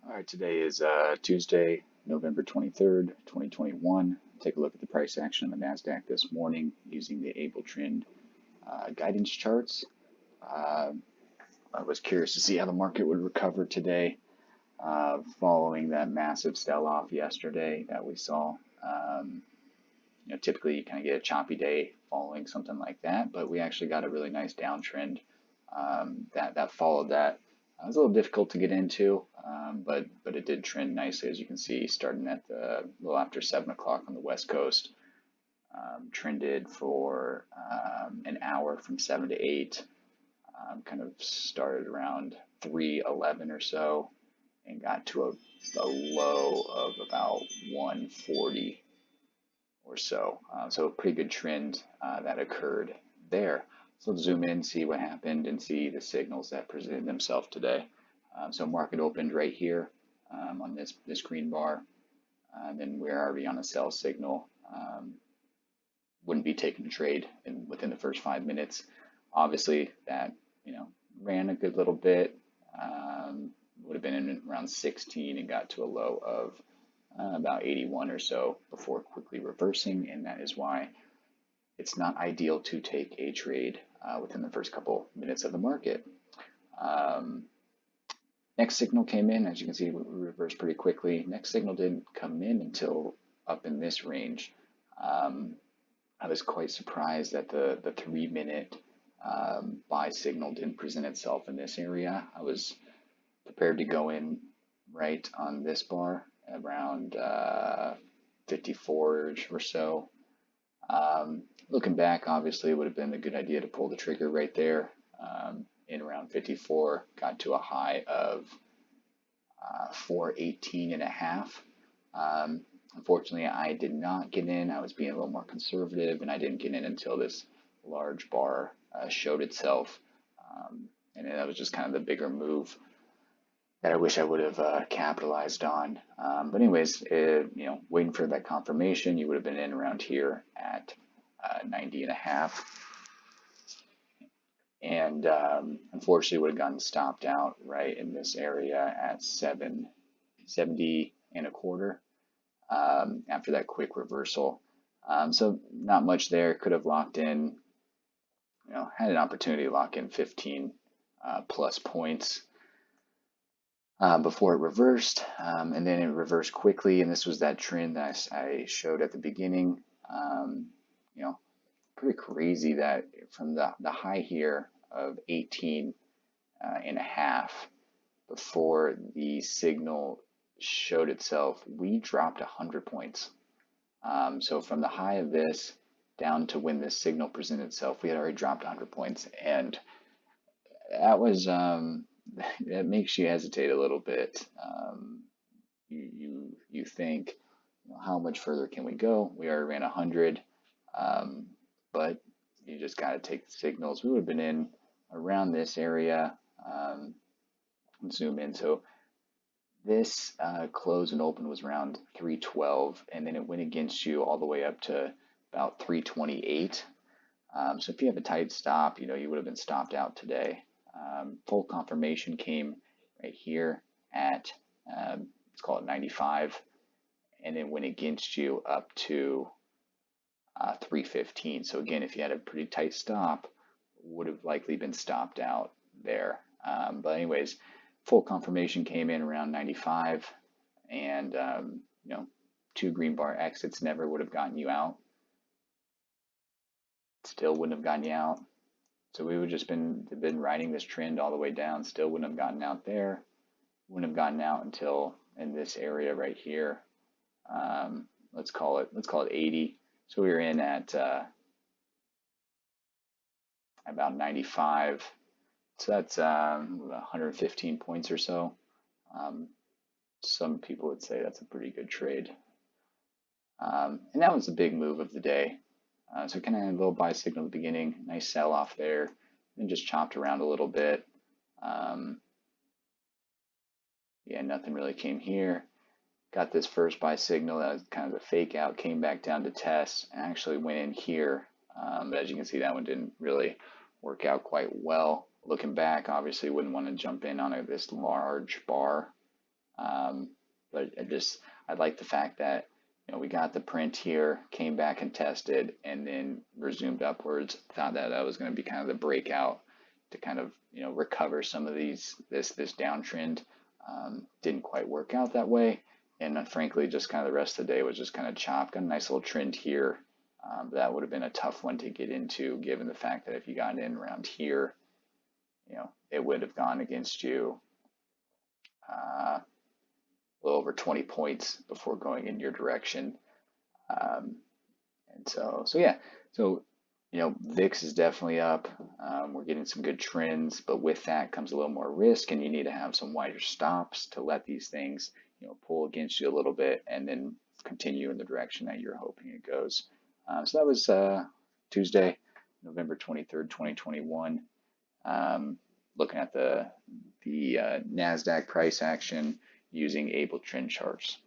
All right, today is Tuesday, November 23rd, 2021. Take a look at the price action on the NASDAQ this morning using the AbleTrend guidance charts. Uh, I was curious to see how the market would recover today following that massive sell-off yesterday that we saw. Typically you kind of get a choppy day following something like that, but we actually got a really nice downtrend that followed that. It was a little difficult to get into, but it did trend nicely, as you can see, starting at the little after 7 o'clock on the West Coast. Trended for an hour from 7 to 8. Kind of started around 3:11 or so, and got to a low of about 140 or so. So a pretty good trend that occurred there. So let's zoom in, see what happened, and see the signals that presented themselves today. So market opened right here on this green bar, and then we're already on a sell signal. Wouldn't be taking a trade within the first 5 minutes. Obviously, that ran a good little bit. Would have been in around 16 and got to a low of about 81 or so before quickly reversing, and that is why it's not ideal to take a trade within the first couple minutes of the market. Next signal came in, as you can see, we reversed pretty quickly. Next signal didn't come in until up in this range. I was quite surprised that the 3-minute buy signal didn't present itself in this area. I was prepared to go in right on this bar around 54 or so. Looking back, obviously, it would have been a good idea to pull the trigger right there in around 54. Got to a high of 418 and a half. Unfortunately, I did not get in. I was being a little more conservative, and I didn't get in until this large bar showed itself. And that was just kind of the bigger move that I wish I would have capitalized on. But anyways, waiting for that confirmation, you would have been in around here at 90 and a half. And unfortunately would have gotten stopped out right in this area at 770 and a quarter after that quick reversal. So not much there. Could have locked in, had an opportunity to lock in 15 plus points before it reversed, and then it reversed quickly, and this was that trend that I showed at the beginning. Pretty crazy that from the high here of 18 and a half before the signal showed itself, we dropped 100 points. So from the high of this down to when this signal presented itself, we had already dropped 100 points, and that was that makes you hesitate a little bit. You think, how much further can we go? We already ran 100, but you just got to take the signals. We would have been in around this area. Zoom in. So this close and open was around 312, and then it went against you all the way up to about 328. So if you have a tight stop, you would have been stopped out today. Full confirmation came right here at, let's call it 95, and it went against you up to 315. So again, if you had a pretty tight stop, would have likely been stopped out there. But anyways, full confirmation came in around 95, and 2 green bar exits never would have gotten you out. Still wouldn't have gotten you out. So we would just been riding this trend all the way down. Still wouldn't have gotten out there. Wouldn't have gotten out until in this area right here. Let's call it 80. So we were in at about 95. So that's 115 points or so. Some people would say that's a pretty good trade. And that was the big move of the day. So kind of a little buy signal at the beginning, nice sell off there, then just chopped around a little bit. Yeah, nothing really came here. Got this first buy signal that was kind of a fake out, came back down to test, and actually went in here. But as you can see, that one didn't really work out quite well. Looking back, obviously wouldn't want to jump in on this large bar Um, but I like the fact that we got the print here, came back and tested, and then resumed upwards. Thought that that was going to be kind of the breakout to kind of recover some of this downtrend. Didn't quite work out that way, and frankly, just kind of the rest of the day was just kind of chopped. Got a nice little trend here. That would have been a tough one to get into, given the fact that if you got in around here, it would have gone against you. A little over 20 points before going in your direction. Um, and so yeah, so VIX is definitely up. We're getting some good trends, but with that comes a little more risk, and you need to have some wider stops to let these things pull against you a little bit, and then continue in the direction that you're hoping it goes. So that was Tuesday, November 23rd, 2021. Um, Looking at the Nasdaq price action using AbleTrend charts.